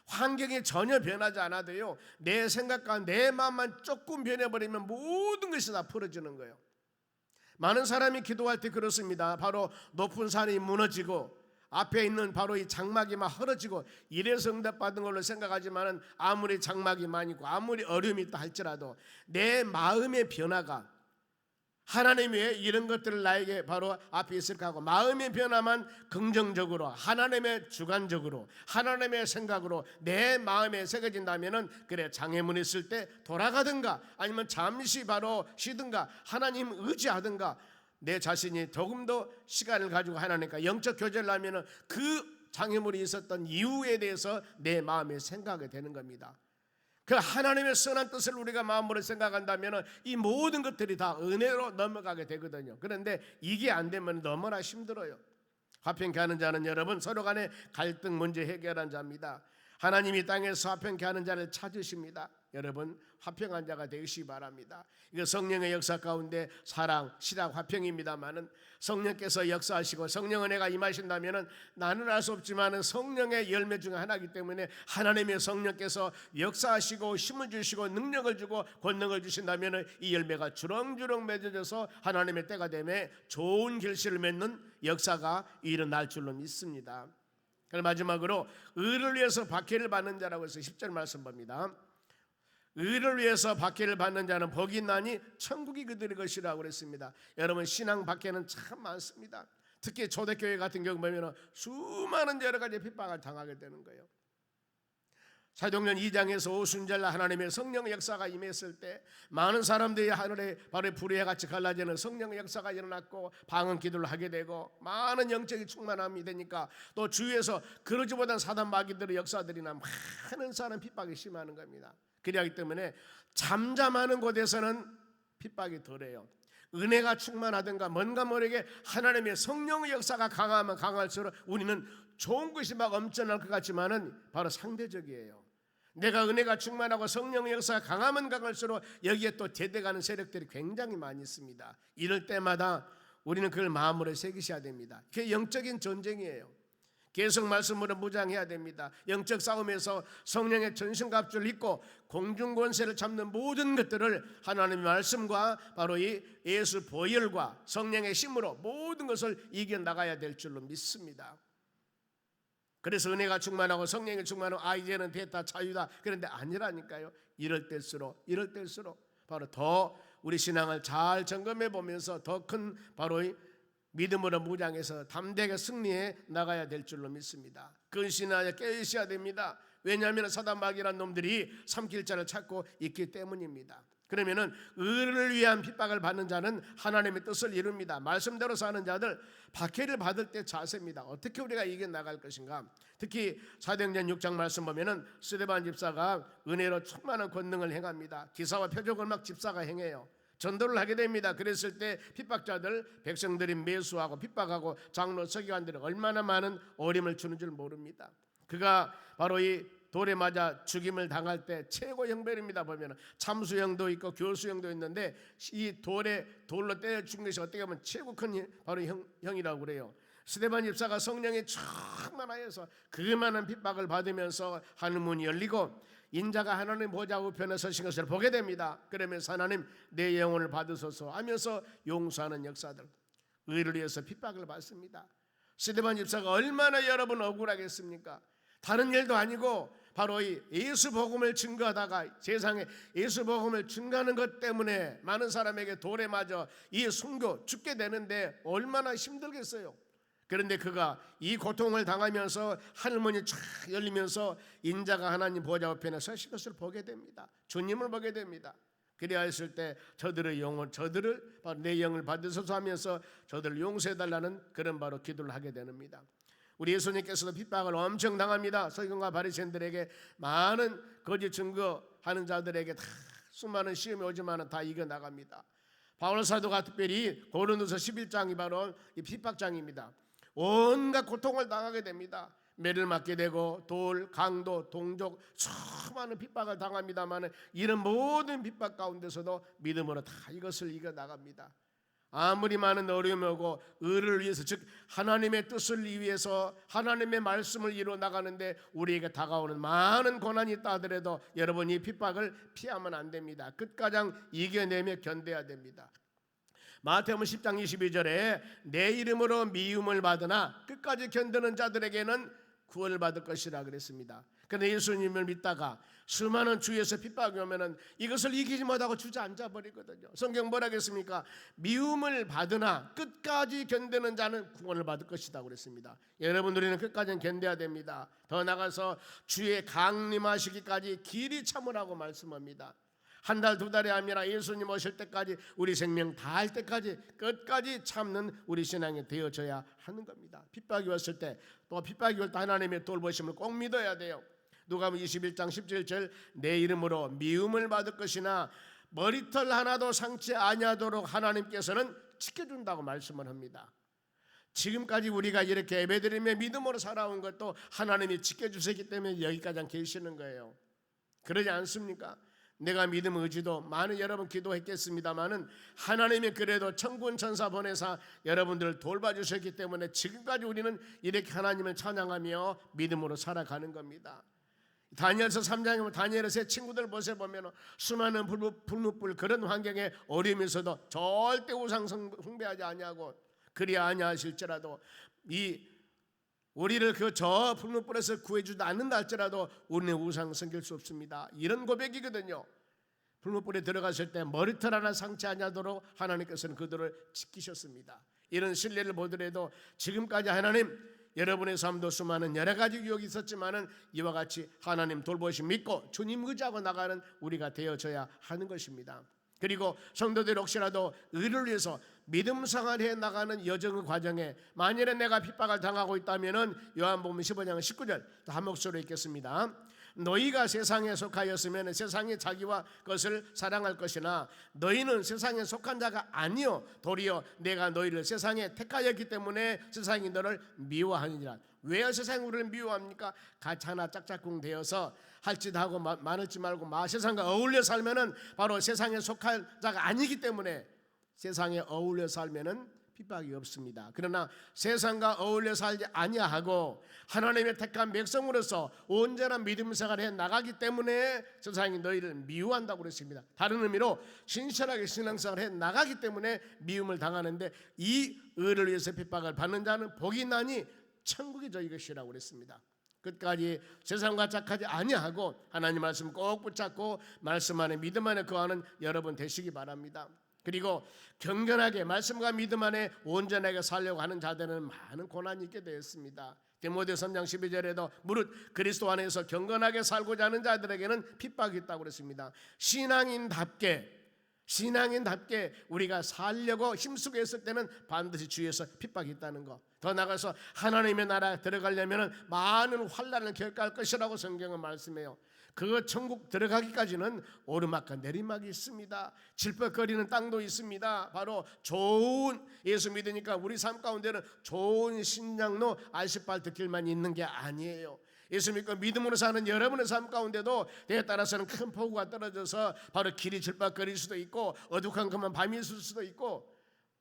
환경이 전혀 변하지 않아도요, 내 생각과 내 마음만 조금 변해버리면 모든 것이 다 풀어지는 거예요. 많은 사람이 기도할 때 그렇습니다. 바로 높은 산이 무너지고 앞에 있는 바로 이 장막이 막 헐어지고 이래서 응답받은 걸로 생각하지만 아무리 장막이 많이 있고 아무리 어려움이 있다 할지라도 내 마음의 변화가 하나님이 왜 이런 것들을 나에게 바로 앞에 있을까 하고 마음의 변화만 긍정적으로 하나님의 주관적으로 하나님의 생각으로 내 마음에 새겨진다면은 그래, 장애물이 있을 때 돌아가든가 아니면 잠시 바로 쉬든가 하나님 의지하든가 내 자신이 조금 더 시간을 가지고 하나님과 영적 교제를 하면은 그 장애물이 있었던 이유에 대해서 내 마음에 생각하게 되는 겁니다. 그 하나님의 선한 뜻을 우리가 마음으로 생각한다면 이 모든 것들이 다 은혜로 넘어가게 되거든요. 그런데 이게 안 되면 너무나 힘들어요. 화평케 하는 자는 여러분 서로 간에 갈등 문제 해결한 자입니다. 하나님이 땅에서 화평케 하는 자를 찾으십니다. 여러분 화평한 자가 되시기 바랍니다. 이거 성령의 역사 가운데 사랑, 실학, 화평입니다만은 성령께서 역사하시고 성령 은혜가 임하신다면은 나는 알 수 없지만은 성령의 열매 중에 하나이기 때문에 하나님의 성령께서 역사하시고 힘을 주시고 능력을 주고 권능을 주신다면은 이 열매가 주렁주렁 맺어져서 하나님의 때가 되매 좋은 결실을 맺는 역사가 일어날 줄로 믿습니다. 그럼 마지막으로 의를 위해서 박해를 받는 자라고 해서 10절 말씀 봅니다. 의를 위해서 박해를 받는 자는 복이 있나니 천국이 그들의 것이라고 그랬습니다. 여러분 신앙 박해는 참 많습니다. 특히 초대교회 같은 경우 보면 수많은 여러 가지 핍박을 당하게 되는 거예요. 사도행전 2장에서 오순절 하나님의 성령 역사가 임했을 때 많은 사람들이 하늘에 바로 불의 같이 갈라지는 성령 역사가 일어났고 방언 기도를 하게 되고 많은 영적인 충만함이 되니까 또 주위에서 그러지 못한 사단 마귀들의 역사들이나 많은 사람 핍박이 심하는 겁니다. 그렇기 때문에 잠잠하는 곳에서는 핍박이 덜해요. 은혜가 충만하든가 뭔가 모르게 하나님의 성령의 역사가 강하면 강할수록 우리는 좋은 것이 막 엄청날 것 같지만은 바로 상대적이에요. 내가 은혜가 충만하고 성령의 역사가 강하면 강할수록 여기에 또 대대가는 세력들이 굉장히 많이 있습니다. 이럴 때마다 우리는 그걸 마음으로 새기셔야 됩니다. 그게 영적인 전쟁이에요. 계속 말씀으로 무장해야 됩니다. 영적 싸움에서 성령의 전신갑주를 입고 공중권세를 잡는 모든 것들을 하나님의 말씀과 바로 이 예수 보혈과 성령의 힘으로 모든 것을 이겨나가야 될 줄로 믿습니다. 그래서 은혜가 충만하고 성령이 충만하고 이제는 됐다 자유다. 그런데 아니라니까요. 이럴 때일수록 바로 더 우리 신앙을 잘 점검해 보면서 더 큰 바로 이 믿음으로 무장해서 담대하게 승리해 나가야 될 줄로 믿습니다. 근신하여 깨어있어야 됩니다. 왜냐하면 사단 마귀란 놈들이 삼킬 자를 찾고 있기 때문입니다. 그러면은 의를 위한 핍박을 받는 자는 하나님의 뜻을 이룹니다. 말씀대로 사는 자들 박해를 받을 때 자세입니다. 어떻게 우리가 이겨 나갈 것인가? 특히 사도행전 6장 말씀 보면은 스데반 집사가 은혜로 충만한 권능을 행합니다. 기사와 표적을 막 집사가 행해요. 전도를 하게 됩니다. 그랬을 때 핍박자들 백성들이 매수하고 핍박하고 장로 서기관들이 얼마나 많은 어림을 주는 줄 모릅니다. 그가 바로 이 돌에 맞아 죽임을 당할 때 최고 형벌입니다. 보면 참수형도 있고 교수형도 있는데 이 돌로 때려 죽는 것이 어떻게 보면 최고 큰 바로 형이라고 그래요. 스데반 집사가 성령에 충만하여서 그 많은 핍박을 받으면서 하늘문이 열리고 인자가 하나님 보좌 우편에 서신 것을 보게 됩니다. 그러면서 하나님 내 영혼을 받으소서 하면서 용서하는 역사들, 의를 위해서 핍박을 받습니다. 스데반 집사가 얼마나 여러분 억울하겠습니까? 다른 일도 아니고 바로 이 예수 복음을 증거하다가 세상에 예수 복음을 증거하는 것 때문에 많은 사람에게 돌에 맞아 이 순교 죽게 되는데 얼마나 힘들겠어요. 그런데 그가 이 고통을 당하면서 하늘문이 쫙 열리면서 인자가 하나님 보좌 우편에 서신 것을 보게 됩니다. 주님을 보게 됩니다. 그래야 했을 때 저들의 영혼, 저들을 바로 내 영을 받으소서 하면서 저들을 용서해달라는 그런 바로 기도를 하게 됩니다. 우리 예수님께서도 핍박을 엄청 당합니다. 서기관과 바리새인들에게 많은 거짓 증거하는 자들에게 다 수많은 시험이 오지만 다 이겨나갑니다. 바울 사도가 특별히 고린도서 11장이 바로 이 핍박장입니다. 온갖 고통을 당하게 됩니다. 매를 맞게 되고 돌, 강도, 동족 수많은 핍박을 당합니다만 이런 모든 핍박 가운데서도 믿음으로 다 이것을 이겨나갑니다. 아무리 많은 어려움이 오고 의를 위해서 즉 하나님의 뜻을 위해서 하나님의 말씀을 이루어 나가는데 우리에게 다가오는 많은 고난이 있다 하더라도 여러분 이 핍박을 피하면 안 됩니다. 끝까지 이겨내며 견뎌야 됩니다. 마태복음 10장 22절에 내 이름으로 미움을 받으나 끝까지 견디는 자들에게는 구원을 받을 것이라 그랬습니다. 그런데 예수님을 믿다가 수많은 주위에서 핍박이 오면은 이것을 이기지 못하고 주저앉아 버리거든요. 성경 뭐라 했습니까? 미움을 받으나 끝까지 견디는 자는 구원을 받을 것이다 그랬습니다. 여러분 우리는 끝까지 견뎌야 됩니다. 더 나가서 주의 강림하시기까지 길이 참으라고 말씀합니다. 한 달, 두 달이 아니라 예수님 오실 때까지 우리 생명 다할 때까지 끝까지 참는 우리 신앙이 되어져야 하는 겁니다. 핍박이 왔을 때 또 핍박이 올 때 하나님의 돌보심을 꼭 믿어야 돼요. 누가복음 21장 17절 내 이름으로 미움을 받을 것이나 머리털 하나도 상치 아니하도록 하나님께서는 지켜준다고 말씀을 합니다. 지금까지 우리가 이렇게 예배드리며 믿음으로 살아온 것도 하나님이 지켜주셨기 때문에 여기까지 계시는 거예요. 그러지 않습니까? 내가 믿음 의지도 많은 여러분 기도했겠습니다마는 하나님이 그래도 천군 천사 보내사 여러분들을 돌봐주셨기 때문에 지금까지 우리는 이렇게 하나님을 찬양하며 믿음으로 살아가는 겁니다. 다니엘서 3장에 보면 다니엘의 세 친구들 모습 보면 수많은 불무불 그런 환경에 어려우면서도 절대 우상 숭배하지 아니하고 그리 아니하실지라도 이 우리를 그 저 불무불에서 구해주지 않는다 할지라도 우리는 우상 섬길 수 없습니다. 이런 고백이거든요. 불무불에 들어갔을 때 머리털 하나 상치 아니하도록 하나님께서는 그들을 지키셨습니다. 이런 신뢰를 보더라도 지금까지 하나님 여러분의 삶도 수많은 여러 가지 유혹이 있었지만은 이와 같이 하나님 돌보심 믿고 주님 의지하고 나가는 우리가 되어져야 하는 것입니다. 그리고 성도들 혹시라도 의를 위해서 믿음 생활해 나가는 여정의 과정에 만일에 내가 핍박을 당하고 있다면은 요한복음 15장 19절 한 목소리로 읽겠습니다. 너희가 세상에 속하였으면 세상이 자기와 것을 사랑할 것이나 너희는 세상에 속한 자가 아니요 도리어 내가 너희를 세상에 택하였기 때문에 세상이 너를 미워하느니라. 왜 세상이 우리를 미워합니까? 가치 하나 짝짝꿍 되어서 할 짓 하고 많을지 말고 세상과 어울려 살면은 바로 세상에 속한 자가 아니기 때문에 세상에 어울려 살면은 핍박이 없습니다. 그러나 세상과 어울려 살지 아니하고 하나님의 택한 백성으로서 온전한 믿음 생활을 해 나가기 때문에 세상이 너희를 미워한다고 그랬습니다. 다른 의미로 신실하게 신앙생활을 해 나가기 때문에 미움을 당하는데 이 의를 위해서 핍박을 받는 자는 복이 나니 천국이 저희 것이라고 그랬습니다. 끝까지 세상과 착하지 아니하고 하나님 말씀 꼭 붙잡고 말씀 안에 믿음 안에 거하는 여러분 되시기 바랍니다. 그리고 경건하게 말씀과 믿음 안에 온전하게 살려고 하는 자들은 많은 고난이 있게 되었습니다. 디모데 3장 12절에도 무릇 그리스도 안에서 경건하게 살고자 하는 자들에게는 핍박이 있다고 그랬습니다. 신앙인답게 우리가 살려고 힘쓰고 있을 때는 반드시 주위에서 핍박이 있다는 것. 더 나가서 하나님의 나라에 들어가려면 많은 환난을 겪을 것이라고 성경은 말씀해요. 그 천국 들어가기까지는 오르막과 내리막이 있습니다. 질퍽거리는 땅도 있습니다. 바로 좋은, 예수 믿으니까 우리 삶 가운데는 좋은 신장로 아스팔트 길만 있는 게 아니에요. 예수 믿고 믿음으로 사는 여러분의 삶 가운데도 때에 따라서는 큰 폭우가 떨어져서 바로 길이 질퍽거릴 수도 있고 어둑한 밤이 있을 수도 있고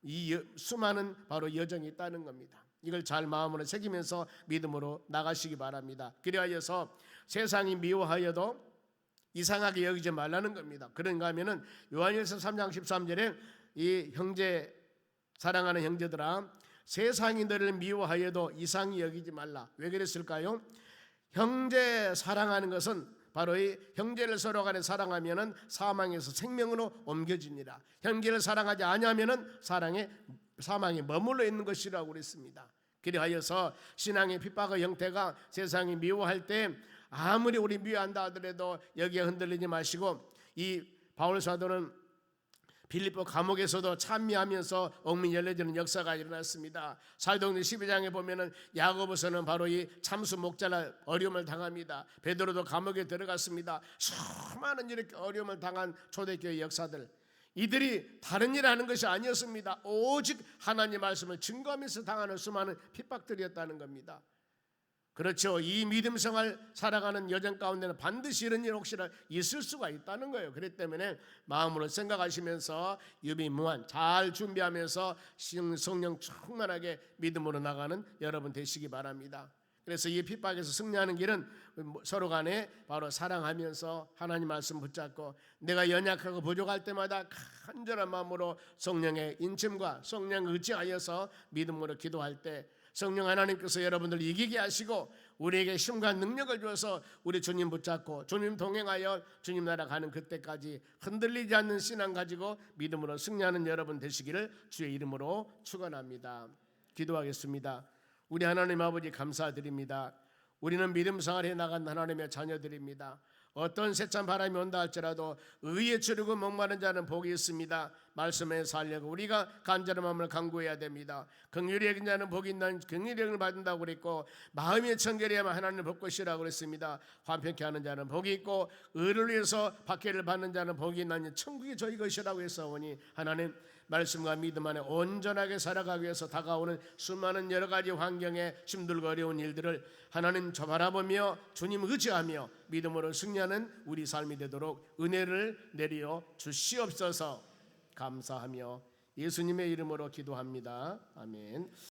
이 수많은 바로 여정이 있다는 겁니다. 이걸 잘 마음으로 새기면서 믿음으로 나가시기 바랍니다. 그리하여서 세상이 미워하여도 이상하게 여기지 말라는 겁니다. 그런가 하면은 요한일서 3장 13절에 이 형제 사랑하는 형제들아 세상이 너를 미워하여도 이상히 여기지 말라. 왜 그랬을까요? 형제 사랑하는 것은 바로 이 형제를 서로 간에 사랑하면은 사망에서 생명으로 옮겨지니라. 형제를 사랑하지 아니하면은 사망에 머물러 있는 것이라고 그랬습니다. 그리하여서 신앙의 핍박의 형태가 세상이 미워할 때 아무리 우리 미워한다 하더라도 여기에 흔들리지 마시고 이 바울 사도는 빌립보 감옥에서도 찬미하면서 옥문이 열려지는 역사가 일어났습니다. 사도행전 12장에 보면은 야고보서는 바로 이 참수 목자나 어려움을 당합니다. 베드로도 감옥에 들어갔습니다. 수많은 이렇게 어려움을 당한 초대교회 역사들, 이들이 다른 일 하는 것이 아니었습니다. 오직 하나님 말씀을 증거하면서 당하는 수많은 핍박들이었다는 겁니다. 그렇죠. 이 믿음 생활 살아가는 여정 가운데는 반드시 이런 일 혹시나 있을 수가 있다는 거예요. 그렇기 때문에 마음으로 생각하시면서 유비무한 잘 준비하면서 성령 충만하게 믿음으로 나가는 여러분 되시기 바랍니다. 그래서 이 핍박에서 승리하는 길은 서로 간에 바로 사랑하면서 하나님 말씀 붙잡고 내가 연약하고 부족할 때마다 간절한 마음으로 성령의 인침과 성령 의지하여서 믿음으로 기도할 때 성령 하나님께서 여러분들 이기게 하시고 우리에게 힘과 능력을 주어서 우리 주님 붙잡고 주님 동행하여 주님 나라 가는 그때까지 흔들리지 않는 신앙 가지고 믿음으로 승리하는 여러분 되시기를 주의 이름으로 축원합니다. 기도하겠습니다. 우리 하나님 아버지 감사드립니다. 우리는 믿음 생활에 나간 하나님의 자녀들입니다. 어떤 세찬 바람이 온다 할지라도 의에 추르고 목마른 자는 복이 있습니다. 말씀에 살려고 우리가 간절한 마음을 강구해야 됩니다. 긍휼히 여긴 자는 복이 있는 긍휼히 여김을 받는다고 그랬고 마음이 청결해야만 하나님을 볼 것이라고 그랬습니다. 화평케 하는 자는 복이 있고 의를 위해서 박해를 받는 자는 복이 있나니 천국이 저희 것이라고 했사오니 하나님 말씀과 믿음 안에 온전하게 살아가기 위해서 다가오는 수많은 여러 가지 환경에 힘들고 어려운 일들을 하나님 저 바라보며 주님 의지하며 믿음으로 승리하는 우리 삶이 되도록 은혜를 내려 주시옵소서. 감사하며 예수님의 이름으로 기도합니다. 아멘.